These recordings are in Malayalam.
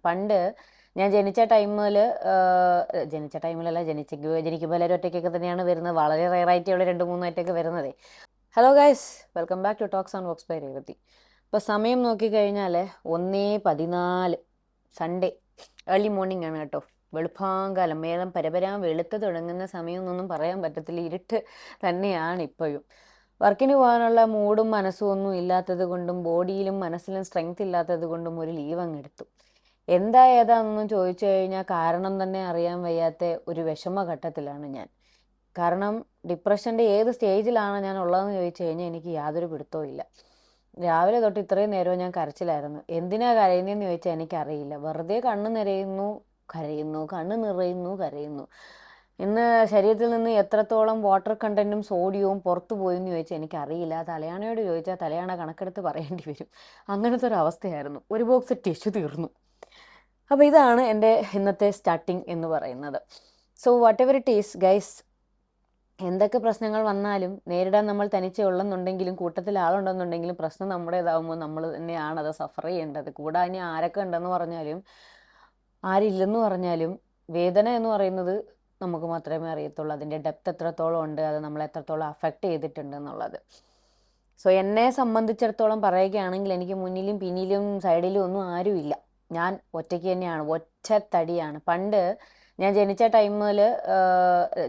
പണ്ട് ഞാൻ ജനിച്ച ടൈമിലല്ല, ജനിക്കുമ്പോൾ എല്ലാവരും ഒറ്റയ്ക്കൊക്കെ തന്നെയാണ് വരുന്നത്. വളരെ റയറായിട്ടുള്ള 2-3 ഒറ്റയ്ക്ക് വരുന്നത്. Hello guys, welcome back to talks on vox by Revathi. ഇപ്പോൾ സമയം നോക്കിക്കഴിഞ്ഞാൽ 1:14 സൺഡേ ഏർലി മോർണിംഗ് ആണ് കേട്ടോ. വെളുപ്പാങ്കാലം, മേളം പരപരാൻ വെളുത്ത് തുടങ്ങുന്ന സമയം എന്നൊന്നും പറയാൻ പറ്റത്തില്ല. ഇരുട്ട് തന്നെയാണ് ഇപ്പോഴും. വർക്കിന് പോകാനുള്ള മൂഡും മനസ്സും ഒന്നും ഇല്ലാത്തത് കൊണ്ടും ബോഡിയിലും മനസ്സിലും സ്ട്രെങ്ത് ഇല്ലാത്തത് കൊണ്ടും ഒരു ലീവ് അങ്ങ് എടുത്തു. എന്താ ഏതാണെന്നും ചോദിച്ചു കഴിഞ്ഞാൽ കാരണം തന്നെ അറിയാൻ വയ്യാത്ത ഒരു വിഷമഘട്ടത്തിലാണ് ഞാൻ. കാരണം ഡിപ്രഷൻ്റെ ഏത് സ്റ്റേജിലാണ് ഞാൻ ഉള്ളതെന്ന് ചോദിച്ചു കഴിഞ്ഞാൽ എനിക്ക് യാതൊരു പിടുത്തവും ഇല്ല. രാവിലെ തൊട്ട് ഇത്രയും നേരവും ഞാൻ കരച്ചിലായിരുന്നു. എന്തിനാ കരയുന്നതെന്ന് ചോദിച്ചാൽ എനിക്കറിയില്ല. വെറുതെ കണ്ണ് നിറയുന്നു, കരയുന്നു, കണ്ണ് നിറയുന്നു, കരയുന്നു. ഇന്ന് ശരീരത്തിൽ നിന്ന് എത്രത്തോളം വാട്ടർ കണ്ടന്റും സോഡിയവും പുറത്തു പോയെന്ന് ചോദിച്ചാൽ എനിക്കറിയില്ല. തലയാണയോട് ചോദിച്ചാൽ തലയാണ കണക്കെടുത്ത് പറയേണ്ടി വരും. അങ്ങനത്തെ ഒരു അവസ്ഥയായിരുന്നു. ഒരു ബോക്സ് ടിഷ്യൂ തീർന്നു. അപ്പോൾ ഇതാണ് എൻ്റെ ഇന്നത്തെ സ്റ്റാർട്ടിങ് എന്ന് പറയുന്നത്. So what ever it is guys, എന്തൊക്കെ പ്രശ്നങ്ങൾ വന്നാലും നേരിടാൻ നമ്മൾ തനിച്ചേ ഉള്ളെന്നുണ്ടെങ്കിലും കൂട്ടത്തിൽ ആളുണ്ടെന്നുണ്ടെങ്കിലും പ്രശ്നം നമ്മുടേതാവുമ്പോൾ നമ്മൾ തന്നെയാണ് അത് സഫർ ചെയ്യേണ്ടത്. കൂടെ ഇനി ആരൊക്കെ ഉണ്ടെന്ന് പറഞ്ഞാലും ആരില്ലെന്ന് പറഞ്ഞാലും വേദന എന്ന് പറയുന്നത് നമുക്ക് മാത്രമേ അറിയത്തുള്ളൂ. അതിൻ്റെ ഡെപ്ത് എത്രത്തോളം ഉണ്ട്, അത് നമ്മളെ എത്രത്തോളം അഫക്റ്റ് ചെയ്തിട്ടുണ്ട് എന്നുള്ളത്. സോ എന്നെ സംബന്ധിച്ചിടത്തോളം പറയുകയാണെങ്കിൽ എനിക്ക് മുന്നിലും പിന്നിലും സൈഡിലും ഒന്നും ആരുമില്ല. ഞാൻ ഒറ്റയ്ക്ക് തന്നെയാണ്, ഒറ്റത്തടിയാണ്. പണ്ട് ഞാൻ ജനിച്ച ടൈമിലല്ല,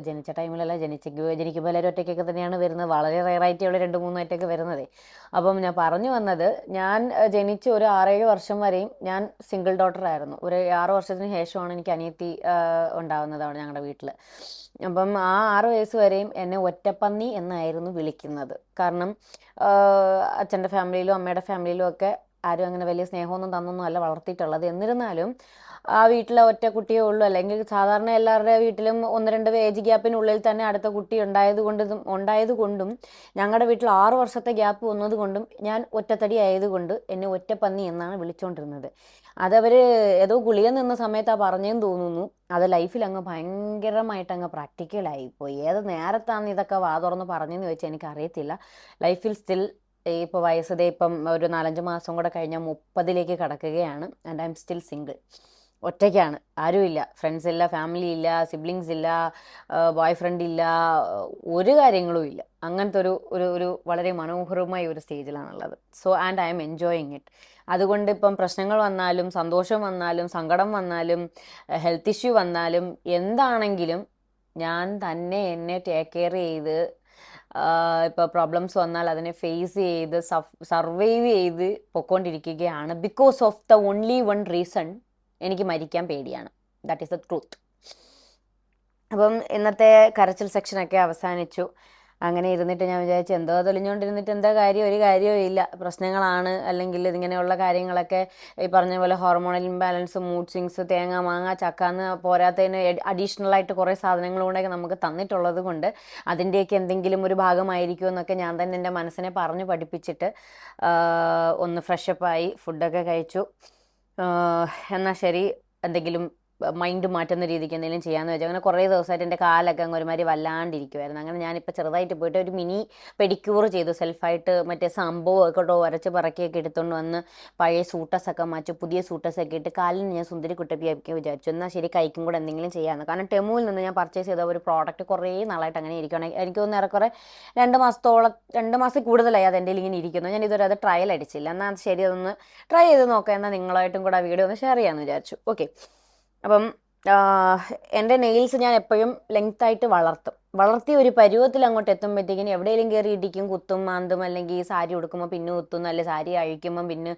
ജനിക്കുമ്പോൾ എല്ലാവരും ഒറ്റയ്ക്കൊക്കെ തന്നെയാണ് വരുന്നത്. വളരെ റയറായിട്ടുള്ള 2-3 ഒറ്റയ്ക്ക് വരുന്നത്. അപ്പം ഞാൻ പറഞ്ഞു വന്നത്, ഞാൻ ജനിച്ച് ഒരു 6-7 വർഷം വരെയും ഞാൻ സിംഗിൾ ഡോട്ടറായിരുന്നു. ഒരു 6 വർഷത്തിന് ശേഷമാണ് എനിക്ക് അനിയത്തി ഉണ്ടാവുന്നതാണ് ഞങ്ങളുടെ വീട്ടിൽ. അപ്പം ആ 6 വയസ്സ് വരെയും എന്നെ ഒറ്റപ്പന്നി എന്നായിരുന്നു വിളിക്കുന്നത്. കാരണം അച്ഛൻ്റെ ഫാമിലിയിലും അമ്മയുടെ ഫാമിലിയിലും ഒക്കെ ആരും അങ്ങനെ വലിയ സ്നേഹമൊന്നും തന്നൊന്നും അല്ല വളർത്തിയിട്ടുള്ളത്. എന്നിരുന്നാലും ആ വീട്ടിലെ ഒറ്റ കുട്ടിയേ ഉള്ളൂ. അല്ലെങ്കിൽ സാധാരണ എല്ലാവരുടെ വീട്ടിലും 1-2 ഏജ് ഗ്യാപ്പിനുള്ളിൽ തന്നെ അടുത്ത കുട്ടി ഉണ്ടായതുകൊണ്ടും ഞങ്ങളുടെ വീട്ടിൽ 6 വർഷത്തെ ഗ്യാപ്പ് വന്നതുകൊണ്ടും ഞാൻ ഒറ്റത്തടി ആയതുകൊണ്ട് എന്നെ ഒറ്റപ്പന്നി എന്നാണ് വിളിച്ചുകൊണ്ടിരുന്നത്. അതവർ ഏതോ ഗുളിക നിന്ന സമയത്താണ് പറഞ്ഞതെന്ന് തോന്നുന്നു. അത് ലൈഫിൽ അങ്ങ് ഭയങ്കരമായിട്ട് അങ്ങ് പ്രാക്ടിക്കലായിപ്പോയി. ഏത് നേരത്താണ് ഇതൊക്കെ വാ തുറന്ന് പറഞ്ഞതെന്ന് ചോദിച്ചാൽ എനിക്കറിയത്തില്ല. ലൈഫിൽ സ്റ്റിൽ ഇപ്പോൾ വയസ്സതേ ഇപ്പം ഒരു 4-5 മാസം കൂടെ കഴിഞ്ഞാൽ 30ലേക്ക് കടക്കുകയാണ്. And I am still single. ഒറ്റയ്ക്കാണ്, ആരുമില്ല, ഫ്രണ്ട്സ് ഇല്ല, ഫാമിലി ഇല്ല, സിബ്ലിങ്സ് ഇല്ല, ബോയ് ഫ്രണ്ട് ഇല്ല, ഒരു കാര്യങ്ങളും ഇല്ല. അങ്ങനത്തെ ഒരു ഒരു ഒരു വളരെ മനോഹരമായ ഒരു സ്റ്റേജിലാണുള്ളത്. So and I am enjoying it. അതുകൊണ്ട് ഇപ്പം പ്രശ്നങ്ങൾ വന്നാലും സന്തോഷം വന്നാലും സങ്കടം വന്നാലും ഹെൽത്ത് ഇഷ്യൂ വന്നാലും എന്താണെങ്കിലും ഞാൻ തന്നെ എന്നെ ടേക്ക് കെയർ ചെയ്ത് ഇപ്പോൾ പ്രോബ്ലംസ് വന്നാൽ അതിനെ ഫേസ് ചെയ്ത് സർവൈവ് ചെയ്ത് പൊയ്ക്കൊണ്ടിരിക്കുകയാണ്. Because of the only one reason, എനിക്ക് മരിക്കാൻ പേടിയാണ്. That is the truth. അപ്പം ഇന്നത്തെ കരച്ചിൽ സെക്ഷനൊക്കെ അവസാനിച്ചു. അങ്ങനെ ഇരുന്നിട്ട് ഞാൻ വിചാരിച്ചു, എന്തോ തൊലിഞ്ഞുകൊണ്ടിരുന്നിട്ട് എന്താ കാര്യം, ഒരു കാര്യവും ഇല്ല. പ്രശ്നങ്ങളാണ്, അല്ലെങ്കിൽ ഇതിങ്ങനെയുള്ള കാര്യങ്ങളൊക്കെ ഈ പറഞ്ഞ പോലെ ഹോർമോണൽ ഇംബാലൻസ്, മൂഡ് സ്വിങ്സ്, തേങ്ങ മാങ്ങ ചക്ക എന്ന് പോരാത്തതിന് അഡീഷണലായിട്ട് കുറേ സാധനങ്ങൾ കൊണ്ടൊക്കെ നമുക്ക് തന്നിട്ടുള്ളത് കൊണ്ട് അതിൻ്റെയൊക്കെ എന്തെങ്കിലും ഒരു ഭാഗമായിരിക്കുമെന്നൊക്കെ ഞാൻ തന്നെ എൻ്റെ മനസ്സിനെ പറഞ്ഞു പഠിപ്പിച്ചിട്ട് ഒന്ന് ഫ്രഷപ്പായി ഫുഡൊക്കെ കഴിച്ചു. എന്നാൽ ശരി, എന്തെങ്കിലും മൈൻഡ് മാറ്റുന്ന രീതിക്ക് എന്തെങ്കിലും ചെയ്യാമെന്ന് വെച്ചാൽ അങ്ങനെ കുറേ ദിവസമായിട്ട് എൻ്റെ കാലൊക്കെ അങ്ങ് ഒരുമാതിരി വല്ലാണ്ടിരിക്കുമായിരുന്നു. അങ്ങനെ ഞാനിപ്പോൾ ചെറുതായിട്ട് പോയിട്ട് ഒരു മിനി പെഡിക്യൂർ ചെയ്തു സെൽഫായിട്ട്. മറ്റേ സംഭവമൊക്കെ വരച്ച് പറക്കിയൊക്കെ എടുത്തുകൊണ്ട് വന്ന് പഴയ സൂട്ടസൊക്കെ മാറ്റി പുതിയ സൂട്ടസൊക്കെ ഇട്ട് കാലിന് ഞാൻ സുന്ദരി കുട്ടപ്പിയൊക്കെ വിചാരിച്ചു. എന്നാൽ ശരി, കൈക്കും കൂടെ എന്തെങ്കിലും ചെയ്യാമെന്ന്. കാരണം ടെമുവിൽ നിന്ന് ഞാൻ പർച്ചേസ് ചെയ്ത ഒരു പ്രോഡക്റ്റ് കുറേ നാളായിട്ട് അങ്ങനെ ഇരിക്കുകയാണെങ്കിൽ എനിക്ക് തോന്നുന്നു ഏറെക്കുറെ 2 മാസത്തിൽ കൂടുതലായി അത് എൻ്റെ ഇങ്ങനെ ഇരിക്കുന്നു. ഞാൻ ഇതുവരെ അത് ട്രയൽ അടിച്ചില്ല. എന്നാൽ ശരി, അതൊന്ന് ട്രൈ ചെയ്ത് നോക്കാം. എന്നാൽ നിങ്ങളായിട്ടും കൂടെ ആ വീഡിയോ ഒന്ന് ഷെയർ ചെയ്യാമെന്ന് വിചാരിച്ചു. ഓക്കെ. അപ്പം എൻ്റെ നെയിൽസ് ഞാൻ എപ്പോഴും ലെങ്ത്തായിട്ട് വളർത്തി ഒരു പരുവത്തിൽ അങ്ങോട്ട് എത്തുമ്പോഴത്തേക്കിനും എവിടെയെങ്കിലും കയറി ഇടിക്കും, കുത്തും, മാന്തും, അല്ലെങ്കിൽ സാരി ഉടുക്കുമ്പോൾ പിന്നെ കുത്തുന്നു, അല്ലെങ്കിൽ സാരി അഴിക്കുമ്പം പിന്നെ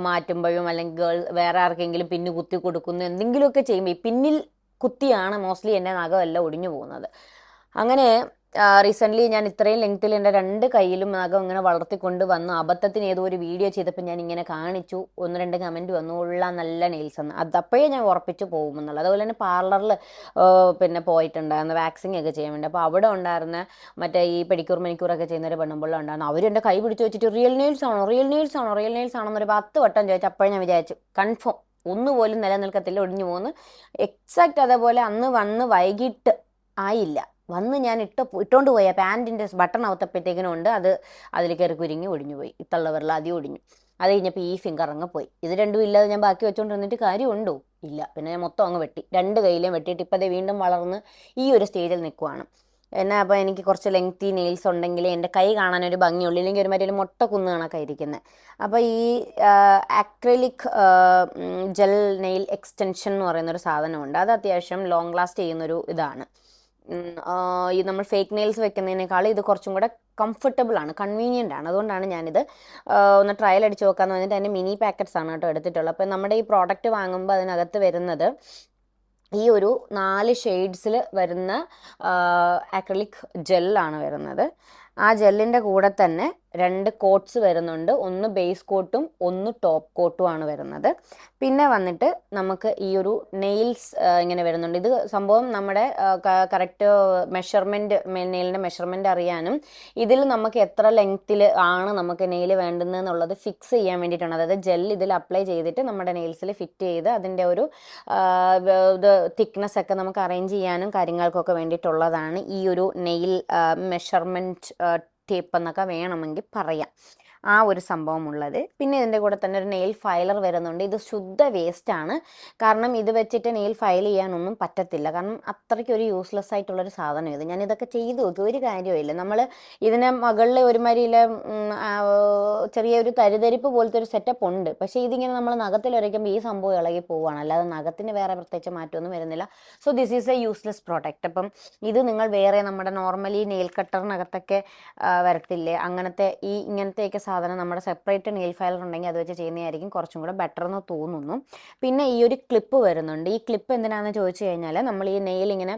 മാറ്റുമ്പോഴും, അല്ലെങ്കിൽ വേറെ ആർക്കെങ്കിലും പിന്നെ കുത്തി കൊടുക്കുന്നു, എന്തെങ്കിലുമൊക്കെ ചെയ്യുമ്പോൾ ഈ പിന്നിൽ കുത്തിയാണ് മോസ്റ്റ്ലി എൻ്റെ നഖമെല്ലാം ഒടിഞ്ഞു പോകുന്നത്. അങ്ങനെ റീസെൻ്റ്ലി ഞാൻ ഇത്രയും ലെങ്ത്തിൽ എൻ്റെ 2 കൈയിലും നഖം ഇങ്ങനെ വളർത്തിക്കൊണ്ട് വന്നു. അബദ്ധത്തിന് ഏതോ ഒരു വീഡിയോ ചെയ്തപ്പോൾ ഞാൻ ഇങ്ങനെ കാണിച്ചു. 1-2 കമൻറ്റ് വന്നു, ഉള്ള നല്ല നെയിൽസ് എന്ന്. അതപ്പോഴേ ഞാൻ ഉറപ്പിച്ച് പോകുമെന്നുള്ളത്. അതുപോലെ തന്നെ പാർലറിൽ പിന്നെ പോയിട്ടുണ്ടായിരുന്നു വാക്സിങ് ഒക്കെ ചെയ്യാൻ വേണ്ടി. അപ്പോൾ അവിടെ ഉണ്ടായിരുന്ന മറ്റേ ഈ പെഡിക്യൂർ മണിക്കൂറൊക്കെ ചെയ്യുന്നൊരു പെണ്ണുമ്പിള്ള ഉണ്ടായിരുന്നു. അവരെൻ്റെ കൈ പിടിച്ച് വെച്ചിട്ട് റിയൽ നെയിൽസ് ആണോ എന്നൊരു 10 വട്ടം ചോദിച്ചു. അപ്പോഴേ ഞാൻ വിചാരിച്ചു കൺഫേം ഒന്നുപോലും നിലനിൽക്കത്തില്ല, ഒടിഞ്ഞു പോകുന്നു. എക്സാക്റ്റ് അതേപോലെ അന്ന് വന്ന് വൈകിട്ട് ആയില്ല, വന്ന് ഞാൻ ഇട്ടുകൊണ്ട് പോയ പാൻറ്റിൻ്റെ ബട്ടൺ ഔത്തപ്പോഴത്തേക്കിനും ഉണ്ട് അത് അതിൽ കയറി കുരുങ്ങി ഒടിഞ്ഞു പോയി. ഇത്തള്ളവരിൽ ആദ്യം ഒടിഞ്ഞു. അത് കഴിഞ്ഞപ്പോൾ ഈ ഫിംഗർ അങ്ങ് പോയി. ഇത് രണ്ടും ഇല്ലാതെ ഞാൻ ബാക്കി വെച്ചുകൊണ്ടിരുന്നിട്ട് കാര്യമുണ്ടോ? ഇല്ല. പിന്നെ ഞാൻ മൊത്തം അങ്ങ് വെട്ടി, 2 കൈയിലും വെട്ടിയിട്ട് ഇപ്പോൾ അത് വീണ്ടും വളർന്ന് ഈ ഒരു സ്റ്റേജിൽ നിൽക്കുവാണ്. എന്നാൽ അപ്പോൾ എനിക്ക് കുറച്ച് ലെങ്തി നെയിൽസ് ഉണ്ടെങ്കിൽ എൻ്റെ കൈ കാണാനൊരു ഭംഗിയുള്ളൂ, ഇല്ലെങ്കിൽ ഒരുമാതിരി ഒരു മൊട്ട കുന്ന് കണക്കാ ഇരിക്കുന്നത്. അപ്പോൾ ഈ അക്രിലിക് ജെൽ നെയിൽ എക്സ്റ്റൻഷൻ എന്ന് പറയുന്നൊരു സാധനമുണ്ട്. അത് അത്യാവശ്യം ലോങ് ലാസ്റ്റ് ചെയ്യുന്നൊരു ഇതാണ്. ഈ നമ്മൾ ഫേക്ക് നെയിൽസ് വെക്കുന്നതിനേക്കാൾ ഇത് കുറച്ചും കൂടെ കംഫർട്ടബിൾ ആണ്, കൺവീനിയൻ്റ് ആണ്. അതുകൊണ്ടാണ് ഞാനിത് ഒന്ന് ട്രയൽ അടിച്ച് നോക്കാമെന്ന് പറഞ്ഞിട്ട് അതിൻ്റെ മിനി പാക്കറ്റ്സ് ആണ് കേട്ടോ എടുത്തിട്ടുള്ളത്. അപ്പോൾ നമ്മുടെ ഈ പ്രോഡക്റ്റ് വാങ്ങുമ്പോൾ അതിനകത്ത് വരുന്നത് ഈ ഒരു 4 ഷെയ്ഡ്സിൽ വരുന്ന അക്രിലിക് ജെല്ലാണ് വരുന്നത്. ആ ജെല്ലിൻ്റെ കൂടെ തന്നെ 2 കോട്ട്സ് വരുന്നുണ്ട്. ഒന്ന് ബേസ് കോട്ടും ഒന്ന് ടോപ്പ് കോട്ടുമാണ് വരുന്നത്. പിന്നെ വന്നിട്ട് നമുക്ക് ഈ ഒരു നെയിൽസ് ഇങ്ങനെ വരുന്നുണ്ട്. ഇത് സംഭവം നമ്മുടെ കറക്റ്റ് മെഷർമെൻറ്റ്, നെയിലിൻ്റെ മെഷർമെൻറ്റ് അറിയാനും ഇതിൽ നമുക്ക് എത്ര ലെങ്ത്തിൽ ആണ് നമുക്ക് നെയിൽ വേണ്ടുന്നതെന്നുള്ളത് ഫിക്സ് ചെയ്യാൻ വേണ്ടിയിട്ടാണ്. അതായത് ജെൽ ഇതിൽ അപ്ലൈ ചെയ്തിട്ട് നമ്മുടെ നെയിൽസിൽ ഫിറ്റ് ചെയ്ത് അതിൻ്റെ ഒരു ഇത് തിക്നെസ് ഒക്കെ നമുക്ക് അറേഞ്ച് ചെയ്യാനും കാര്യങ്ങൾക്കൊക്കെ വേണ്ടിയിട്ടുള്ളതാണ് ഈ ഒരു നെയിൽ മെഷർമെൻറ്റ് ടേപ്പ് എന്നൊക്കെ വേണമെങ്കിൽ പറയാം, ആ ഒരു സംഭവം ഉള്ളത്. പിന്നെ ഇതിൻ്റെ കൂടെ തന്നെ ഒരു നെയിൽ ഫയലർ വരുന്നുണ്ട്. ഇത് ശുദ്ധ വേസ്റ്റാണ്, കാരണം ഇത് വെച്ചിട്ട് നെയിൽ ഫയൽ ചെയ്യാനൊന്നും പറ്റത്തില്ല. കാരണം അത്രയ്ക്ക് ഒരു യൂസ്ലെസ് ആയിട്ടുള്ളൊരു സാധനം ഇത്. ഞാനിതൊക്കെ ചെയ്തു നോക്കി, ഒരു കാര്യമില്ല. നമ്മൾ ഇതിനെ മുകളിൽ ഒരുമാതിരിയില്ല ചെറിയൊരു തരിതരിപ്പ് പോലത്തെ ഒരു സെറ്റപ്പ് ഉണ്ട്. പക്ഷേ ഇതിങ്ങനെ നമ്മൾ നഖത്തിൽ ഉരയ്ക്കുമ്പോൾ ഈ സംഭവം ഇളകി പോവുകയാണ്, അല്ലാതെ നഖത്തിന് വേറെ പ്രത്യേകിച്ച് മാറ്റമൊന്നും വരുന്നില്ല. So this is A useless product. അപ്പം ഇത് നിങ്ങൾ വേറെ നമ്മുടെ നോർമലി നെയിൽ കട്ടറിനകത്തൊക്കെ വരത്തില്ലേ, അങ്ങനത്തെ ഈ ഇങ്ങനത്തെയൊക്കെ സാധനം നമ്മുടെ സെപ്പറേറ്റ് നെയിൽ ഫയലർ ഉണ്ടെങ്കിൽ അത് വെച്ച് ചെയ്യുന്നതായിരിക്കും കുറച്ചും കൂടെ ബെറ്റർ എന്ന് തോന്നുന്നു. പിന്നെ ഈ ഒരു ക്ലിപ്പ് വരുന്നുണ്ട്. ഈ ക്ലിപ്പ് എന്തിനാണെന്ന് ചോദിച്ചു കഴിഞ്ഞാൽ നമ്മൾ ഈ നെയിൽ ഇങ്ങനെ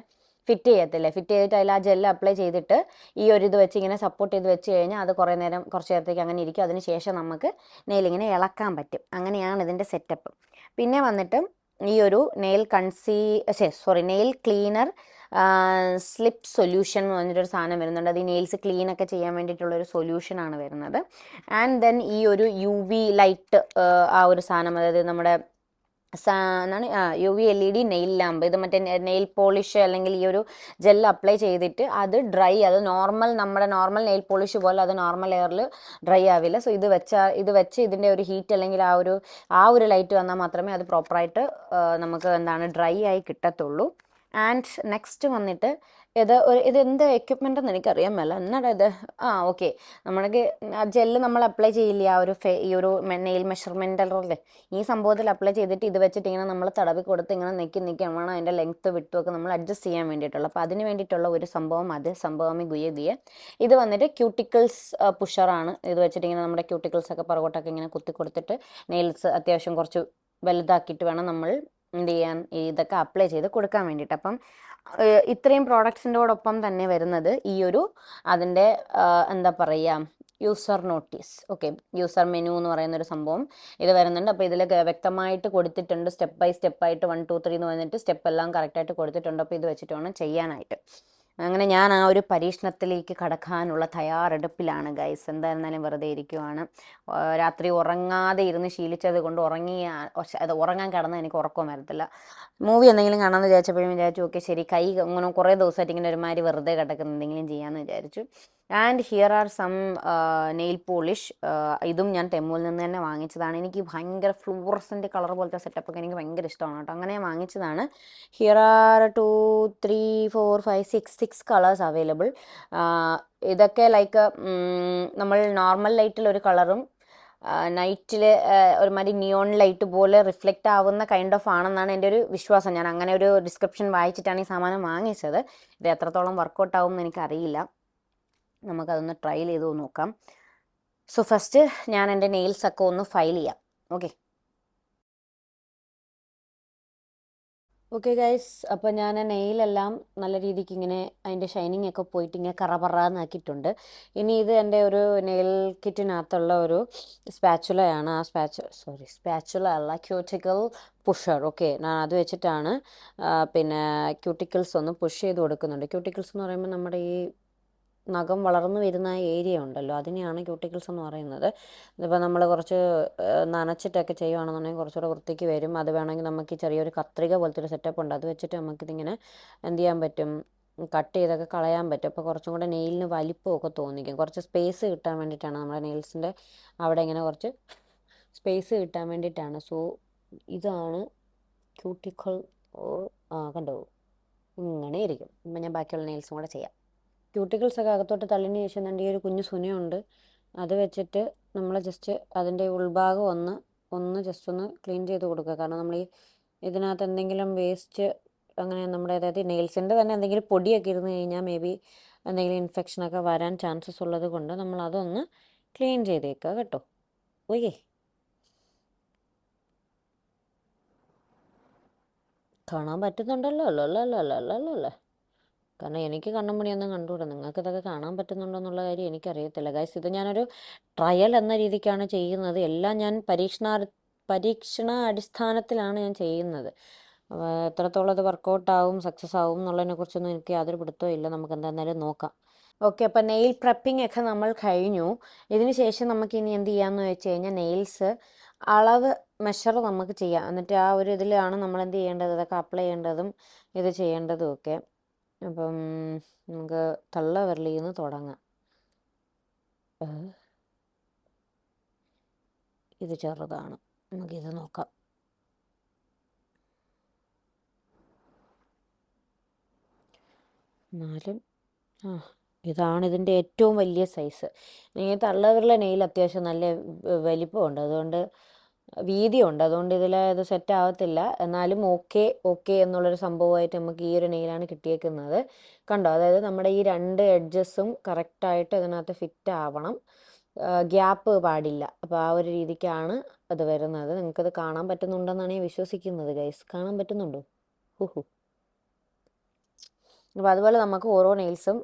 ഫിറ്റ് ചെയ്യത്തില്ലേ, ഫിറ്റ് ചെയ്തിട്ട് അതിൽ ആ ജെല്ല് അപ്ലൈ ചെയ്തിട്ട് ഈ ഒരു ഇത് വെച്ച് ഇങ്ങനെ സപ്പോർട്ട് ചെയ്ത് വെച്ച് കഴിഞ്ഞാൽ അത് കുറേ നേരം, കുറച്ച് നേരത്തേക്ക് അങ്ങനെ ഇരിക്കും. അതിന് ശേഷം നമുക്ക് നെയിൽ ഇങ്ങനെ ഇളക്കാൻ പറ്റും. അങ്ങനെയാണ് ഇതിൻ്റെ സെറ്റപ്പ്. പിന്നെ വന്നിട്ട് ഈ ഒരു nail nail cleaner slip solution എന്ന് പറഞ്ഞിട്ടൊരു സാധനം വരുന്നുണ്ട്. അത് ഈ നെയിൽസ് ക്ലീൻ ഒക്കെ ചെയ്യാൻ വേണ്ടിയിട്ടുള്ളൊരു സൊല്യൂഷനാണ് വരുന്നത്. ആൻഡ് ദെൻ ഈ ഒരു UV ലൈറ്റ്, ആ ഒരു സാധനം, അതായത് നമ്മുടെ എന്താണ് UV LED നെയിൽ ലാമ്പ്. ഇത് മറ്റേ നെയിൽ പോളിഷ് അല്ലെങ്കിൽ ഈ ഒരു ജെൽ അപ്ലൈ ചെയ്തിട്ട് അത് ഡ്രൈ, അത് നമ്മുടെ നോർമൽ നെയിൽ പോളിഷ് പോലെ അത് നോർമൽ എയറിൽ ഡ്രൈ ആവില്ല. സോ ഇത് വെച്ച് ഇതിൻ്റെ ഒരു ഹീറ്റ് അല്ലെങ്കിൽ ആ ഒരു ലൈറ്റ് വന്നാൽ മാത്രമേ അത് പ്രോപ്പറായിട്ട് നമുക്ക് എന്താണ് ഡ്രൈ ആയി കിട്ടത്തുള്ളൂ. ആൻഡ് നെക്സ്റ്റ് വന്നിട്ട് ഇത് എന്ത് എക്യുപ്മെൻ്റ് എന്ന് എനിക്കറിയാൻ മേല. എന്നാടാ ഇത്? ഓക്കെ, നമ്മൾക്ക് ജെല്ല് നമ്മൾ അപ്ലൈ ചെയ്യില്ല, ഈ ഒരു നെയിൽ മെഷർമെൻ്റല്ലേ, ഈ സംഭവത്തിൽ അപ്ലൈ ചെയ്തിട്ട് ഇത് വെച്ചിട്ട് ഇങ്ങനെ നമ്മൾ തടവി കൊടുത്ത് ഇങ്ങനെ നിൽക്കി വേണം അതിൻ്റെ ലെങ്ത്ത് വിട്ടുമൊക്കെ നമ്മൾ അഡ്ജസ്റ്റ് ചെയ്യാൻ വേണ്ടിയിട്ടുള്ള. അപ്പോൾ അതിന് വേണ്ടിയിട്ടുള്ള ഒരു സംഭവം, അത് സംഭവമേ ഗുയ. ഇത് വന്നിട്ട് ക്യൂട്ടിക്കിൾസ് പുഷറാണ്. ഇത് വെച്ചിട്ട് ഇങ്ങനെ നമ്മുടെ ക്യൂട്ടിക്കിൾസ് ഒക്കെ പുറകോട്ടൊക്കെ ഇങ്ങനെ കുത്തി കൊടുത്തിട്ട് നെയിൽസ് അത്യാവശ്യം കുറച്ച് വലുതാക്കിയിട്ട് വേണം നമ്മൾ എന്ത് ചെയ്യാൻ, ഇതൊക്കെ അപ്ലൈ ചെയ്ത് കൊടുക്കാൻ വേണ്ടിയിട്ട്. അപ്പം ഇത്രയും പ്രോഡക്ട്സിൻ്റെയോടൊപ്പം തന്നെ വരുന്നത് ഈ ഒരു അതിൻ്റെ എന്താ പറയുക, user notice. Okay, user menu എന്ന് പറയുന്നൊരു സംഭവം ഇത് വരുന്നുണ്ട്. അപ്പോൾ ഇതിൽ വ്യക്തമായിട്ട് കൊടുത്തിട്ടുണ്ട്, സ്റ്റെപ്പ് ബൈ സ്റ്റെപ്പായിട്ട് 1 2 3 എന്ന് പറഞ്ഞിട്ട് സ്റ്റെപ്പ് എല്ലാം കറക്റ്റായിട്ട് കൊടുത്തിട്ടുണ്ട്. അപ്പോൾ ഇത് വെച്ചിട്ട് വേണം ചെയ്യാനായിട്ട്. അങ്ങനെ ഞാൻ ആ ഒരു പരീക്ഷണത്തിലേക്ക് കടക്കാനുള്ള തയ്യാറെടുപ്പിലാണ് ഗൈസ്. എന്തായിരുന്നാലും വെറുതെ ഇരിക്കുവാണ്. രാത്രി ഉറങ്ങാതെ ഇരുന്ന് ശീലിച്ചത് കൊണ്ട് ഉറങ്ങാൻ കിടന്നാൽ എനിക്ക് ഉറക്കം വരത്തില്ല. മൂവി എന്തെങ്കിലും കാണാമെന്ന് വിചാരിച്ചു ഓക്കെ ശരി, കൈ ഇങ്ങനെ കുറേ ദിവസമായിട്ട് ഇങ്ങനെ ഒരുമാതിരി വെറുതെ കിടക്കുന്ന എന്തെങ്കിലും ചെയ്യാമെന്ന് വിചാരിച്ചു. And here are some nail polish. ഇതും ഞാൻ ടെമ്മുവിൽ നിന്ന് തന്നെ വാങ്ങിച്ചതാണ്. എനിക്ക് ഭയങ്കര ഫ്ലൂറസൻ്റ് കളർ പോലത്തെ സെറ്റപ്പൊക്കെ എനിക്ക് ഭയങ്കര ഇഷ്ടമാണ് കേട്ടോ, അങ്ങനെ ഞാൻ വാങ്ങിച്ചതാണ്. Here are 2 3 4 5 6 colours available. ഇതൊക്കെ ലൈക്ക് നമ്മൾ നോർമൽ ലൈറ്റിലൊരു കളറും നൈറ്റിൽ ഒരുമാതിരി നിയോൺ ലൈറ്റ് പോലെ റിഫ്ലക്റ്റ് ആവുന്ന കൈൻഡ് ഓഫ് ആണെന്നാണ് എൻ്റെ ഒരു വിശ്വാസം. ഞാൻ അങ്ങനെ ഒരു ഡിസ്ക്രിപ്ഷൻ വായിച്ചിട്ടാണ് ഈ സാമാനം വാങ്ങിച്ചത്. ഇത് എത്രത്തോളം വർക്കൗട്ട് ആവും എന്ന് എനിക്കറിയില്ല, നമുക്കതൊന്ന് ട്രയൽ ചെയ്ത് നോക്കാം. സോ ഫസ്റ്റ് ഞാൻ എൻ്റെ നെയിൽസ് ഒക്കെ ഒന്ന് ഫയൽ ചെയ്യാം. ഓക്കെ ഗൈസ്, അപ്പോൾ ഞാൻ നെയിലെല്ലാം നല്ല രീതിക്ക് ഇങ്ങനെ അതിൻ്റെ ഷൈനിങ് ഒക്കെ പോയിട്ട് ഇങ്ങനെ കറപറാന്നാക്കിയിട്ടുണ്ട്. ഇനി ഇത് എൻ്റെ ഒരു നെയിൽ കിറ്റിനകത്തുള്ള ഒരു സ്പാച്ചുലയാണ്. സ്പാച്ചുല അല്ല, ക്യൂട്ടിക്കൽ പുഷർ. ഓക്കെ, ഞാൻ അത് വെച്ചിട്ടാണ് പിന്നെ ക്യൂട്ടിക്കിൾസ് ഒന്ന് പുഷ് ചെയ്ത് കൊടുക്കുന്നുണ്ട്. ക്യൂട്ടിക്കിൾസ് എന്ന് പറയുമ്പോൾ നമ്മുടെ ഈ നഖം വളർന്നു വരുന്ന ഏരിയ ഉണ്ടല്ലോ, അതിനെയാണ് ക്യൂട്ടിക്കിൾസ് എന്ന് പറയുന്നത്. ഇതിപ്പോൾ നമ്മൾ കുറച്ച് നനച്ചിട്ടൊക്കെ ചെയ്യുകയാണെന്നുണ്ടെങ്കിൽ കുറച്ചുകൂടെ വൃത്തിക്ക് വരും. അത് വേണമെങ്കിൽ നമുക്ക് ചെറിയൊരു കത്രിക പോലത്തെ ഒരു സെറ്റപ്പ് ഉണ്ട്, അത് വെച്ചിട്ട് നമുക്കിതിങ്ങനെ എന്ത് ചെയ്യാൻ പറ്റും, കട്ട് ചെയ്തൊക്കെ കളയാൻ പറ്റും. അപ്പോൾ കുറച്ചും കൂടെ നെയിലിന് വലിപ്പമൊക്കെ തോന്നിക്കും. കുറച്ച് സ്പേസ് കിട്ടാൻ വേണ്ടിയിട്ടാണ് നമ്മുടെ നെയിൽസിൻ്റെ അവിടെ ഇങ്ങനെ കുറച്ച് സ്പേസ് കിട്ടാൻ വേണ്ടിയിട്ടാണ്. സോ ഇതാണ് ക്യൂട്ടിക്കിൾ. കണ്ടോ, ഇങ്ങനെ ഇരിക്കും. അപ്പം ഞാൻ ബാക്കിയുള്ള നെയിൽസും കൂടെ ചെയ്യാം. ക്യൂട്ടിക്കിൾസൊക്കെ അകത്തോട്ട് തള്ളിന് ശേഷം എൻ്റെ ഈ ഒരു കുഞ്ഞു സുനയുണ്ട്, അത് വെച്ചിട്ട് നമ്മൾ ജസ്റ്റ് അതിൻ്റെ ഉൾഭാഗം ഒന്ന് ജസ്റ്റ് ഒന്ന് ക്ലീൻ ചെയ്ത് കൊടുക്കുക. കാരണം നമ്മൾ ഈ ഇതിനകത്ത് എന്തെങ്കിലും വേസ്റ്റ് അങ്ങനെ നമ്മുടെ അതായത് നെയിൽസിൻ്റെ തന്നെ എന്തെങ്കിലും പൊടിയൊക്കെ ഇരുന്ന് കഴിഞ്ഞാൽ മേ ബി എന്തെങ്കിലും ഇൻഫെക്ഷനൊക്കെ വരാൻ ചാൻസസ് ഉള്ളത് കൊണ്ട് നമ്മൾ അതൊന്ന് ക്ലീൻ ചെയ്തേക്കുക കേട്ടോ. ഓയേ, കാണാൻ പറ്റുന്നുണ്ടല്ലോ അല്ലല്ലോ. കാരണം എനിക്ക് കണ്ണും മണിയൊന്നും കണ്ടുകൂടാ. നിങ്ങൾക്ക് ഇതൊക്കെ കാണാൻ പറ്റുന്നുണ്ടോ എന്നുള്ള കാര്യം എനിക്കറിയത്തില്ല ഗൈസ്. ഇത് ഞാനൊരു ട്രയൽ എന്ന രീതിക്കാണ് ചെയ്യുന്നത്. എല്ലാം ഞാൻ പരീക്ഷണ അടിസ്ഥാനത്തിലാണ് ഞാൻ ചെയ്യുന്നത്. എത്രത്തോളം അത് വർക്കൗട്ടാവും സക്സസ് ആവും എന്നുള്ളതിനെ കുറിച്ചൊന്നും എനിക്ക് യാതൊരു പിടുത്തവും ഇല്ല. നമുക്ക് എന്തായാലും നോക്കാം. ഓക്കെ, അപ്പം നെയിൽ പ്രപ്പിംഗ് ഒക്കെ നമ്മൾ കഴിഞ്ഞു. ഇതിന് ശേഷം നമുക്ക് ഇനി എന്ത് ചെയ്യാമെന്ന് വെച്ച് കഴിഞ്ഞാൽ നെയിൽസ് അളവ് മെഷർ നമുക്ക് ചെയ്യാം. എന്നിട്ട് ആ ഒരു ഇതിലാണ് നമ്മൾ എന്ത് ചെയ്യേണ്ടത്, ഇതൊക്കെ അപ്ലൈ ചെയ്യേണ്ടതും ഇത് ചെയ്യേണ്ടതും ഒക്കെ. അപ്പം നമുക്ക് തള്ള വിരലിൽ നിന്ന് തുടങ്ങാം. ഇത് ചെറുതാണ്, നമുക്കിത് നോക്കാം. എന്നാലും ഇതാണ് ഇതിൻ്റെ ഏറ്റവും വലിയ സൈസ്. ഇനി തള്ളവിരലെ നെയിൽ അത്യാവശ്യം നല്ല വലിപ്പമുണ്ട്, അതുകൊണ്ട് വീതിയുണ്ട്, അതുകൊണ്ട് ഇത് സെറ്റ് ആവത്തില്ല. എന്നാലും ഓക്കെ എന്നുള്ളൊരു സംഭവമായിട്ട് നമുക്ക് ഈ ഒരു നെയിലാണ് കിട്ടിയേക്കുന്നത്. കണ്ടോ, അതായത് നമ്മുടെ ഈ രണ്ട് എഡ്ജസും കറക്റ്റായിട്ട് ഇതിനകത്ത് ഫിറ്റ് ആവണം, ഗ്യാപ്പ് പാടില്ല. അപ്പോൾ ആ ഒരു രീതിക്കാണ് അത് വരുന്നത്. നിങ്ങൾക്കത് കാണാൻ പറ്റുന്നുണ്ടെന്നാണ് ഞാൻ വിശ്വസിക്കുന്നത് ഗൈസ്. കാണാൻ പറ്റുന്നുണ്ടോ? ഹുഹു. അപ്പോൾ അതുപോലെ നമുക്ക് ഓരോ നെയിൽസും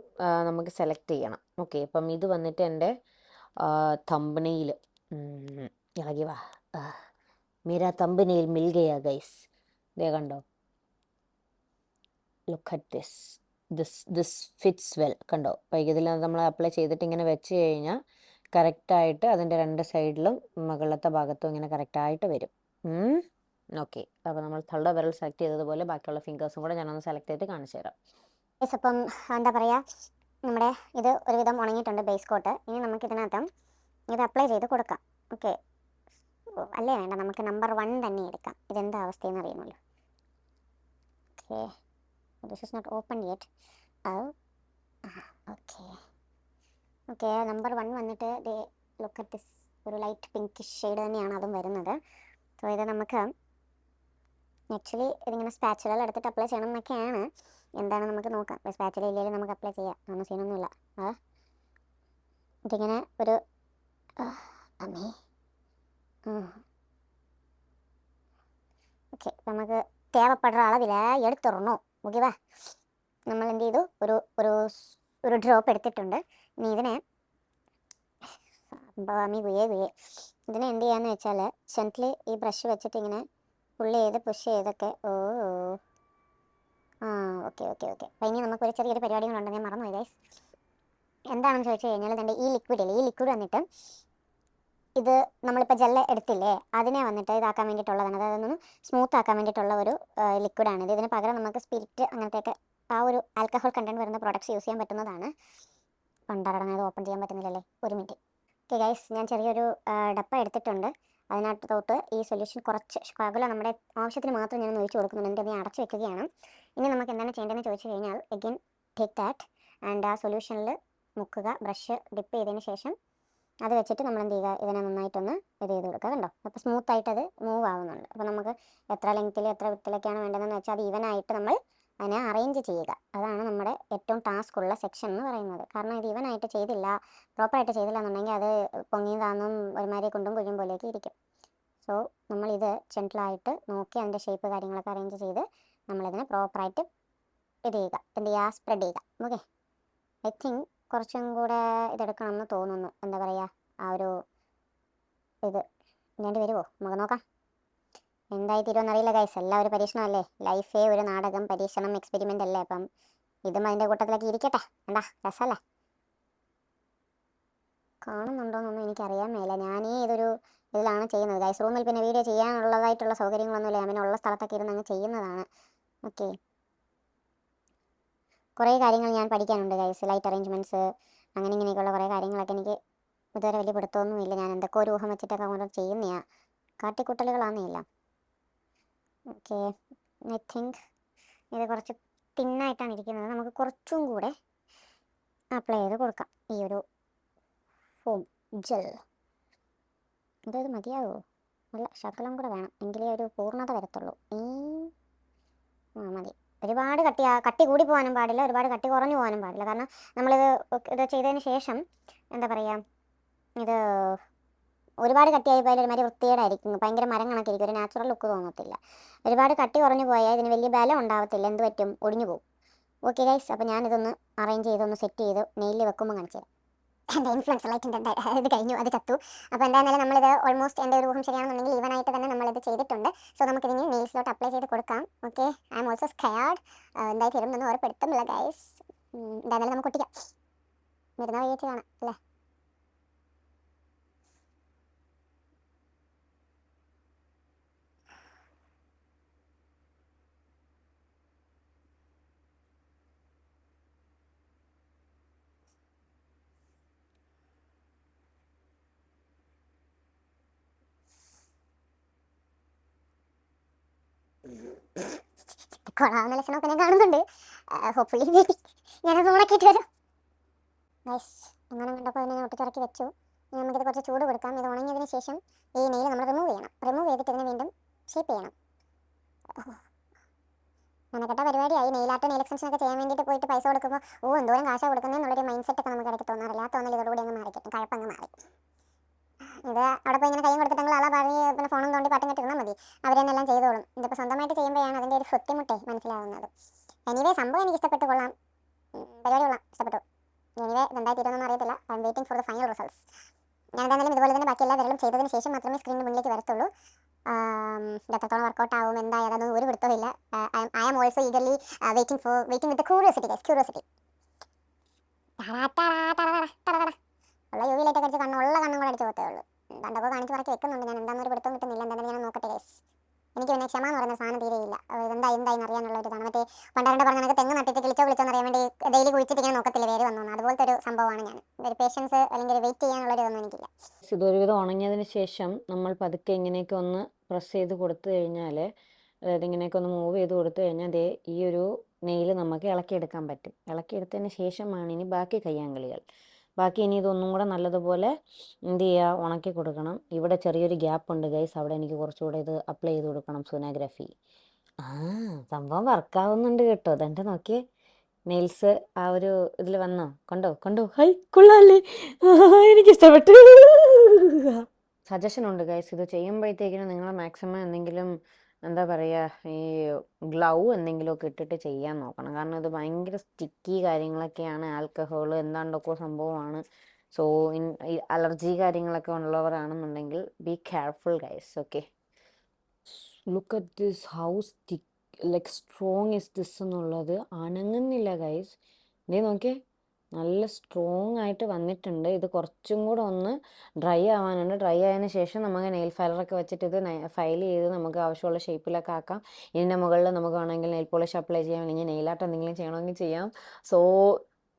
നമുക്ക് സെലക്ട് ചെയ്യണം. ഓക്കെ, അപ്പം ഇത് വന്നിട്ട് എൻ്റെ തമ്പനെയിൽ ഇളകി വാ, മേരാ തമ്പനെയിൽ മിൽ ഗയാ ഗൈസ്. ദേ കണ്ടോ, look at this fits well. കണ്ടോ, ഇതിൽ നമ്മൾ അപ്ലൈ ചെയ്തിട്ട് ഇങ്ങനെ വെച്ച് കഴിഞ്ഞാൽ കറക്റ്റായിട്ട് അതിൻ്റെ രണ്ട് സൈഡിലും മുകളിലത്തെ ഭാഗത്തും ഇങ്ങനെ കറക്റ്റായിട്ട് വരും. ഓക്കെ, അപ്പോൾ നമ്മൾ തള്ള വിരൽ സെലക്ട് ചെയ്തതുപോലെ ബാക്കിയുള്ള ഫിംഗേഴ്സും കൂടെ ഞാനൊന്ന് സെലക്ട് ചെയ്ത് കാണിച്ചു തരാം. അപ്പം എന്താ പറയുക, നമ്മുടെ ഇത് ഒരുവിധം ഉണങ്ങിയിട്ടുണ്ട് ബേസ് കോട്ട്. ഇനി നമുക്കിതിനകത്ത് ഇത് അപ്ലൈ ചെയ്ത് കൊടുക്കാം. ഓക്കെ, അല്ലേ വേണ്ട, നമുക്ക് നമ്പർ 1 തന്നെ എടുക്കാം. ഇതെന്താ അവസ്ഥയെന്ന് അറിയുമല്ലോ. Okay, this is not open yet. Okay, number 1 വന്നിട്ട് ലുക്ക് അറ്റ് ദിസ്, ഒരു ലൈറ്റ് പിങ്കിഷ് ഷെയ്ഡ് തന്നെയാണ് അതും വരുന്നത്. സോ ഇത് നമുക്ക് ആക്ച്വലി ഇതിങ്ങനെ സ്പാച്ചുലൽ എടുത്തിട്ട് അപ്ലൈ ചെയ്യണം എന്നൊക്കെയാണ്. എന്താണ് നമുക്ക് നോക്കാം. സ്പാച്ചുല ഇല്ലെങ്കിൽ നമുക്ക് അപ്ലൈ ചെയ്യാം, ഒന്നും സീനൊന്നുമില്ല. ഇതിങ്ങനെ ഒരു ഓക്കെ, നമുക്ക് தேவைப்படுற அளவில் എടുത്തുറണു. ഓക്കെ വാ, നമ്മൾ എന്ത് ചെയ്തു, ഒരു ഡ്രോപ്പ് എടുത്തിട്ടുണ്ട്. ഇനി ഇതിനെ ഇതിനെ എന്ത് ചെയ്യാന്ന് വെച്ചാൽ ജെന്റ്ലി ഈ ബ്രഷ് വെച്ചിട്ട് ഇങ്ങനെ പുള്ളി ചെയ്ത് പുഷ് ചെയ്തൊക്കെ. ഓക്കെ. അപ്പം ഇനി നമുക്കൊരു ചെറിയൊരു പരിപാടികളുണ്ട്, ഞാൻ മറന്നുപോയി ഗൈസ്. എന്താണെന്ന് ചോദിച്ചു കഴിഞ്ഞാൽ ഇതിൻ്റെ ഈ ലിക്വിഡ് വന്നിട്ട് ഇത് നമ്മളിപ്പോൾ ജെല്ല് എടുത്തില്ലേ, അതിനെ വന്നിട്ട് ഇതാക്കാൻ വേണ്ടിയിട്ടുള്ളതാണ്. അതായത് ഒന്ന് സ്മൂത്ത് ആക്കാൻ വേണ്ടിയിട്ടുള്ള ഒരു ലിക്വിഡാണിത്. ഇതിന് പകരം നമുക്ക് സ്പിരിറ്റ് അങ്ങനത്തെയൊക്കെ ആ ഒരു ആൽക്കഹോൾ കണ്ടന്റ് വരുന്ന പ്രോഡക്ട്സ് യൂസ് ചെയ്യാൻ പറ്റുന്നതാണ്. പണ്ടടങ്ങാതെ ഓപ്പൺ ചെയ്യാൻ പറ്റുന്നില്ലല്ലേ, ഒരു മിനിറ്റ്. ഓക്കെ ഗൈസ്, ഞാൻ ചെറിയൊരു ഡപ്പ എടുത്തിട്ടുണ്ട്. അതിനകത്തോട്ട് ഈ സൊല്യൂഷൻ കുറച്ച് ശകല നമ്മുടെ ആവശ്യത്തിന് മാത്രം ഞാൻ ഒഴിച്ച് കൊടുക്കുന്നുണ്ട്. എന്നിട്ട് ഞാൻ അടച്ചു വെക്കുകയാണ്. ഇനി നമുക്ക് എന്താണ് ചെയ്യേണ്ടതെന്ന് ചോദിച്ചു കഴിഞ്ഞാൽ എഗെയിൻ ടേക്ക് ദാറ്റ് ആൻഡ് ആ സൊല്യൂഷനിൽ മുക്കുക. ബ്രഷ് ഡിപ്പ് ചെയ്തതിന് ശേഷം അത് വെച്ചിട്ട് നമ്മൾ എന്ത് ചെയ്യുക, ഇതിനെ നന്നായിട്ടൊന്ന് ഇത് ചെയ്ത് കൊടുക്കുക. കണ്ടോ, അപ്പോൾ സ്മൂത്തായിട്ട് അത് മൂവ് ആവുന്നുണ്ട്. അപ്പോൾ നമുക്ക് എത്ര ലെങ്ത്തിൽ എത്ര വിത്തിലൊക്കെയാണ് വേണ്ടതെന്ന് വെച്ചാൽ അത് ഈവനായിട്ട് നമ്മൾ അതിനെ അറേഞ്ച് ചെയ്യുക. അതാണ് നമ്മുടെ ഏറ്റവും ടാസ്ക് ഉള്ള സെക്ഷൻ എന്ന് പറയുന്നത്. കാരണം ഇത് ഈവനായിട്ട് ചെയ്തില്ല, പ്രോപ്പറായിട്ട് ചെയ്തില്ല എന്നുണ്ടെങ്കിൽ അത് പൊങ്ങിയും താന്നും ഒരുമാതിരി കുണ്ടും കുഴിയും പോലെയൊക്കെ ഇരിക്കും. സോ നമ്മളിത് ജെന്റിലായിട്ട് നോക്കി അതിൻ്റെ ഷേപ്പ് കാര്യങ്ങളൊക്കെ അറേഞ്ച് ചെയ്ത് നമ്മളിതിനെ പ്രോപ്പറായിട്ട് ഇത് ചെയ്യുക, എന്ത് ചെയ്യുക, സ്പ്രെഡ് ചെയ്യുക. ഓക്കെ, ഐ തിങ്ക് കുറച്ചും കൂടെ ഇതെടുക്കണമെന്ന് തോന്നുന്നു. എന്താ പറയുക, ആ ഒരു ഇത് വേണ്ടി വരുമോ, നമുക്ക് നോക്കാം. എന്തായി തീരുമെന്ന് അറിയില്ല ഗൈസ്. എല്ലാം ഒരു പരീക്ഷണമല്ലേ, ലൈഫേ ഒരു നാടകം, പരീക്ഷണം, എക്സ്പെരിമെൻ്റ് അല്ലേ. അപ്പം ഇതും അതിൻ്റെ കൂട്ടത്തിലേക്ക് ഇരിക്കട്ടെ. എന്താ രസമല്ലേ. കാണുന്നുണ്ടോയെന്നൊന്നും എനിക്കറിയാൻ മേല. ഞാനീ ഇതിലാണ് ചെയ്യുന്നത് ഗൈസ്. റൂമിൽ പിന്നെ വീഡിയോ ചെയ്യാനുള്ളതായിട്ടുള്ള സൗകര്യങ്ങളൊന്നുമില്ല, ഞാൻ പിന്നെ ഉള്ള സ്ഥലത്തൊക്കെ ഇരുന്ന് അങ്ങ് ചെയ്യുന്നതാണ്. ഓക്കെ, കുറേ കാര്യങ്ങൾ ഞാൻ പഠിക്കാനുണ്ട് ഗൈസ്. ലൈറ്റ് അറേഞ്ച്മെൻറ്റ്സ് അങ്ങനെ ഇങ്ങനെയൊക്കെയുള്ള കുറേ കാര്യങ്ങളൊക്കെ എനിക്ക് ഇതുവരെ വലിയ പിടുത്തമൊന്നും ഇല്ല. ഞാൻ എന്തൊക്കെ ഒരു ഊഹം വെച്ചിട്ടൊക്കെ അങ്ങോട്ട് ചെയ്യുന്നതാ. കാട്ടിക്കൂട്ടലുകളാണ് എല്ലാം. ഓക്കെ, ഐ തിങ്ക് ഇത് കുറച്ച് തിന്നായിട്ടാണ് ഇരിക്കുന്നത്. നമുക്ക് കുറച്ചും കൂടെ അപ്ലൈ ചെയ്ത് കൊടുക്കാം ഈ ഒരു ഫോം ജെൽ. ഇത് മതിയാവോ? നല്ല ശകലം കൂടെ വേണം, എങ്കിലേ ഒരു പൂർണ്ണത വരത്തുള്ളൂ. മതി. ഒരുപാട് കട്ടി കൂടി പോകാനും പാടില്ല, ഒരുപാട് കട്ടി കുറഞ്ഞു പോകാനും പാടില്ല. കാരണം ഇത് ചെയ്തതിന് ശേഷം എന്താ പറയുക, ഇത് ഒരുപാട് കട്ടിയായി പോയാൽ ഒരുമാതിരി വൃത്തികേടായിരിക്കും, ഭയങ്കര മരം കണക്കിരിക്കും, ഒരു നാച്ചുറൽ ലുക്ക് തോന്നത്തില്ല. ഒരുപാട് കട്ടി കുറഞ്ഞു പോയാൽ ഇതിന് വലിയ ബലം ഉണ്ടാവത്തില്ല, എന്ത് പറ്റും, ഒടിഞ്ഞു പോകും. ഓക്കെ ഗൈസ്, അപ്പോൾ ഞാനിതൊന്ന് അറേഞ്ച് ചെയ്തൊന്ന് സെറ്റ് ചെയ്ത് നെയിലിൽ വെക്കുമ്പോൾ കാണിച്ചു തരാം. എൻ്റെ ഇൻഫ്ലുവൻസ് ലൈറ്റിൻ്റെ ഇത് കഴിഞ്ഞു, അത് ചത്തു. അപ്പോൾ എന്തായാലും നമ്മളിത് ഓൾമോസ്റ്റ് എൻ്റെ ഒരു ഊഹം ശരിയാണെന്നുണ്ടെങ്കിൽ ഈവനായിട്ട് തന്നെ നമ്മളിത് ചെയ്തിട്ടുണ്ട്. സോ നമുക്കിതിന് നെയിൽസിലോട്ട് അപ്ലൈ ചെയ്ത് കൊടുക്കാം. Okay, I am also scared. എന്തായി തരുമെന്നൊന്നും ഉറപ്പെടുത്തുന്നില്ല ഗൈസ്. എന്തായാലും നമുക്ക് ഒട്ടിക്കാം. വരുന്ന വഴിയേച്ച് കാണാം അല്ലേ. കൊള്ളാവുന്ന ലക്ഷണമൊക്കെ ഞാൻ കാണുന്നുണ്ട്. ഹോപ്പ്ഫുള്ളി ഞാനത് ഉണക്കിയിട്ട് വരാം ഗൈസ്. അങ്ങനെ കണ്ടപ്പോൾ അതിനെ ഒട്ടിച്ചിറക്കി വെച്ചു. നമുക്കിത് കുറച്ച് ചൂട് കൊടുക്കാം. ഇത് ഉണങ്ങിയതിന് ശേഷം ഈ നെയിൽ നമ്മൾ റിമൂവ് ചെയ്യണം. റിമൂവ് ചെയ്തിട്ട് ഇതിനെ വീണ്ടും ഷേപ്പ് ചെയ്യണം. മെനക്കെട്ട പരിപാടിയായി. നെയിലാർട്ട് നെയിൽ എക്സ്റ്റൻഷനൊക്കെ ചെയ്യാൻ വേണ്ടിയിട്ട് പോയിട്ട് പൈസ കൊടുക്കുമ്പോൾ എന്തോരം കാശാണ് കൊടുക്കുന്നതെന്നുള്ളൊരു മൈൻഡ് സെറ്റൊക്കെ നമുക്ക് ഇടയ്ക്ക് തോന്നാറില്ല. ആ തോന്നൽ ഇതോടുകൂടി അങ്ങ് മാറിക്കിട്ടും, കഴപ്പങ്ങ് മാറി. ഇത് അവിടെ പോയി ഇങ്ങനെ കൈയും കൊടുത്തിട്ടെങ്കിൽ ആളെ പറഞ്ഞ് പിന്നെ ഫോണും തോണ്ടി പാട്ടും കെട്ടിരുന്നാൽ മതി, അവരെന്നെല്ലാം ചെയ്തോളും. ഇതിപ്പോൾ സ്വന്തമായിട്ട് ചെയ്യുമ്പോഴാണ് അതിൻ്റെ ഒരു ബുദ്ധിമുട്ടേ മനസ്സിലാവുന്നത്. എനിവേ സംഭവം എനിക്ക് ഇഷ്ടപ്പെട്ടു, കൊള്ളാം, പരിപാടി കൊള്ളാം, ഇഷ്ടപ്പെട്ടു. എനിവേ ഇതെന്തായി തീരുമെന്നൊന്നും അറിയത്തില്ല. I M waiting for the final results. ഞാൻ എന്തായാലും ഇതുപോലെ തന്നെ ബാക്കി എല്ലാ വിരലും ചെയ്തതിന് ശേഷം മാത്രമേ സ്ക്രീനിന് മുന്നിലേക്ക് വരത്തുള്ളൂ. ഇത് എത്രത്തോളം വർക്കൗട്ട് ആവും എന്തായാലും ഒരു പിടുത്തമില്ല. I am also eagerly waiting with curiosity guys, curiosity. ഉള്ള യു വി ലൈറ്റൊക്കെ അടിച്ച് ഉള്ള കണ്ണും കൂടെ അടിച്ച് പോത്തേ ഉള്ളൂ. കണ്ടപ്പോൾ കാണിച്ച് പറക്കി വെക്കുന്നുണ്ട് ഞാൻ. എന്താണെന്നൊരു പിടുത്തം കിട്ടുന്നില്ല. എന്തായാലും ഞാൻ നോക്കട്ടെ ഗൈസ്. എനിക്ക് പിന്നെ ക്ഷമ എന്ന് പറയുന്ന സാധനം തീരെയില്ല. എന്തായി അറിയാനുള്ള ഒരു ഇതാണ്. മറ്റേ പണ്ടാരൻ്റെ പറഞ്ഞ എനിക്ക് തെങ്ങ് നട്ടിട്ട് വിളിച്ചോന്ന് അറിയാൻ വേണ്ടി ഡെയിലി കുഴിച്ചിട്ട് ഞാൻ നോക്കത്തില്ല വേര് വന്നു. അതുപോലത്തെ ഒരു സംഭവമാണ് ഞാൻ. ഒരു പേഷ്യൻസ് അല്ലെങ്കിൽ ഒരു വെയിറ്റ് ചെയ്യാനുള്ളൊരു ഇതൊന്നും എനിക്കില്ല. ഇതൊരുവിധം ഉണങ്ങിയതിന് ശേഷം നമ്മൾ പതുക്കെ ഇങ്ങനെയൊക്കെ ഒന്ന് പ്രസ് ചെയ്ത് കൊടുത്തു കഴിഞ്ഞാൽ, അതായത് ഇങ്ങനെയൊക്കെ ഒന്ന് മൂവ് ചെയ്ത് കൊടുത്തു കഴിഞ്ഞാൽ ദേ ഈ ഒരു നെയിൽ നമുക്ക് ഇളക്കിയെടുക്കാൻ പറ്റും. ഇളക്കിയെടുത്തതിന് ശേഷമാണ് ഇനി ബാക്കി കയ്യാങ്കളികൾ. ബാക്കി ഇനി ഇതൊന്നും കൂടെ നല്ലതുപോലെ എന്ത് ചെയ്യുക, ഉണക്കി കൊടുക്കണം. ഇവിടെ ചെറിയൊരു ഗ്യാപ്പ് ഉണ്ട് ഗൈസ്, അവിടെ എനിക്ക് കുറച്ചുകൂടെ ഇത് അപ്ലൈ ചെയ്ത് കൊടുക്കണം, സോനോഗ്രാഫി. സംഭവം വർക്കാവുന്നുണ്ട് കേട്ടോ. അതെൻ്റെ നോക്കിയേ, നെയിൽസ് ആ ഒരു ഇതിൽ വന്നോ, കണ്ടോ ഹൈ കൊള്ളാല്ലേ, എനിക്കിഷ്ടപ്പെട്ടു. സജഷൻ ഉണ്ട് ഗൈസ്, ഇത് ചെയ്യുമ്പോഴത്തേക്കിനും നിങ്ങൾ മാക്സിമം എന്തെങ്കിലും എന്താ പറയുക, ഈ ഗ്ലൗ എന്തെങ്കിലുമൊക്കെ ഇട്ടിട്ട് ചെയ്യാൻ നോക്കണം. കാരണം ഇത് ഭയങ്കര സ്റ്റിക്കി കാര്യങ്ങളൊക്കെയാണ്, ആൽക്കഹോൾ എന്താണ്ടൊക്കെ സംഭവമാണ്. സോ ഈ അലർജി കാര്യങ്ങളൊക്കെ ഉള്ളവരാണെന്നുണ്ടെങ്കിൽ be careful guys. Okay, look at this how stick like strong is this എന്നുള്ളത്. അനങ്ങുന്നില്ല ഗൈസ്. ഇതേ നോക്കിയേ, നല്ല സ്ട്രോങ് ആയിട്ട് വന്നിട്ടുണ്ട്. ഇത് കുറച്ചും കൂടെ ഒന്ന് ഡ്രൈ ആവാനുണ്ട്. ഡ്രൈ ആയതിനു ശേഷം നമുക്ക് നെയിൽ ഫയലറൊക്കെ വെച്ചിട്ട് ഇത് ഫയൽ ചെയ്ത് നമുക്ക് ആവശ്യമുള്ള ഷേപ്പിലൊക്കെ ആക്കാം. ഇതിൻ്റെ മുകളിൽ നമുക്ക് വേണമെങ്കിൽ നെയിൽ പോളിഷ് അപ്ലൈ ചെയ്യാം, അല്ലെങ്കിൽ നെയിലായിട്ട് എന്തെങ്കിലും ചെയ്യണമെങ്കിൽ ചെയ്യാം. So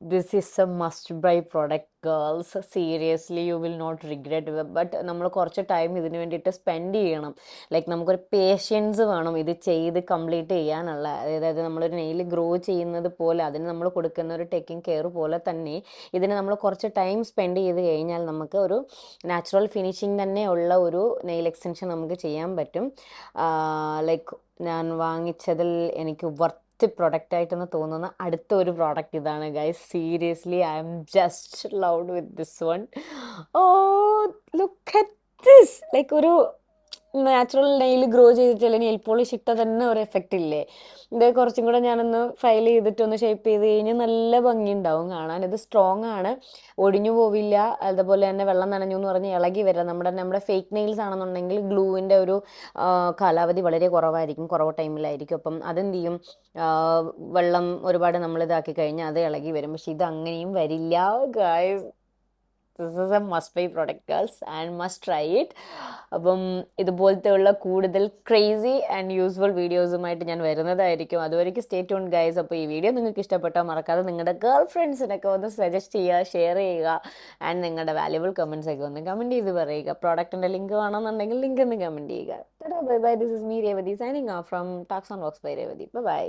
this is a must buy product girls. Seriously you will not regret. But നമ്മൾ കുറച്ച് ടൈം ഇതിന് വേണ്ടിയിട്ട് സ്പെൻഡ് ചെയ്യണം. ലൈക്ക് നമുക്കൊരു പേഷ്യൻസ് വേണം ഇത് ചെയ്ത് കംപ്ലീറ്റ് ചെയ്യാനുള്ള. അതായത് നമ്മളൊരു നെയിൽ ഗ്രോ ചെയ്യുന്നത് പോലെ അതിന് നമ്മൾ കൊടുക്കുന്ന ഒരു ടേക്കിംഗ് കെയർ പോലെ തന്നെ ഇതിന് നമ്മൾ കുറച്ച് ടൈം സ്പെൻഡ് ചെയ്ത് കഴിഞ്ഞാൽ നമുക്ക് ഒരു നാച്ചുറൽ ഫിനിഷിങ് തന്നെ ഉള്ള ഒരു നെയിൽ എക്സ്റ്റൻഷൻ നമുക്ക് ചെയ്യാൻ പറ്റും. ലൈക്ക് ഞാൻ വാങ്ങിച്ചതിൽ എനിക്ക് പ്രൊഡക്റ്റ് ആയിട്ടെന്ന് തോന്നുന്ന അടുത്ത ഒരു പ്രോഡക്റ്റ് ഇതാണ് guys. Seriously I am just loved with this one. Oh look at this, like ഒരു നാച്ചുറൽ നെയിൽ ഗ്രോ ചെയ്തിട്ട് അല്ലെങ്കിൽ നെയിൽ പോളിഷ് ഇട്ട തന്നെ ഒരു എഫക്റ്റ് ഇല്ലേ. ഇത് കുറച്ചും കൂടെ ഞാനൊന്ന് ഫയൽ ചെയ്തിട്ടൊന്ന് ഷേപ്പ് ചെയ്ത് കഴിഞ്ഞാൽ നല്ല ഭംഗി ഉണ്ടാവും കാണാൻ. ഇത് സ്ട്രോങ് ആണ്, ഒടിഞ്ഞു പോവില്ല. അതുപോലെ തന്നെ വെള്ളം നനഞ്ഞു എന്ന് പറഞ്ഞ് ഇളകി വരാം. നമ്മുടെ ഫേക്ക് നെയിൽസ് ആണെന്നുണ്ടെങ്കിൽ ഗ്ലൂവിൻ്റെ ഒരു കാലാവധി വളരെ കുറവായിരിക്കും, കുറവ് ടൈമിലായിരിക്കും. അപ്പം അതെന്ത് ചെയ്യും, വെള്ളം ഒരുപാട് നമ്മൾ ഇതാക്കി കഴിഞ്ഞാൽ അത് ഇളകി വരും. പക്ഷെ ഇത് അങ്ങനെയും വരില്ല guys. This is A must buy product girls and must try it. അപ്പം ഇതുപോലത്തെയുള്ള കൂടുതൽ ക്രേസി ആൻഡ് യൂസ്ഫുൾ വീഡിയോസുമായിട്ട് ഞാൻ വരുന്നതായിരിക്കും. അതുവരെയ്ക്ക് സ്റ്റേ ട്യൂൺ ഗൈസ്. അപ്പോൾ ഈ വീഡിയോ നിങ്ങൾക്ക് ഇഷ്ടപ്പെട്ടാൽ മറക്കാതെ നിങ്ങളുടെ ഗേൾ ഫ്രണ്ട്സിനൊക്കെ ഒന്ന് സജസ്റ്റ് ചെയ്യുക, ഷെയർ ചെയ്യുക, ആൻഡ് നിങ്ങളുടെ വാല്യുബിൾ കമൻസ് ഒക്കെ ഒന്ന് കമൻറ്റ് ചെയ്ത് പറയുക. പ്രോഡക്റ്റിൻ്റെ ലിങ്ക് വേണമെന്നുണ്ടെങ്കിൽ ലിങ്ക് ഒന്ന് കമൻറ്റ് ചെയ്യുക. Bye bye. This is me Revathi signing off from talks on vox by Revathi. By.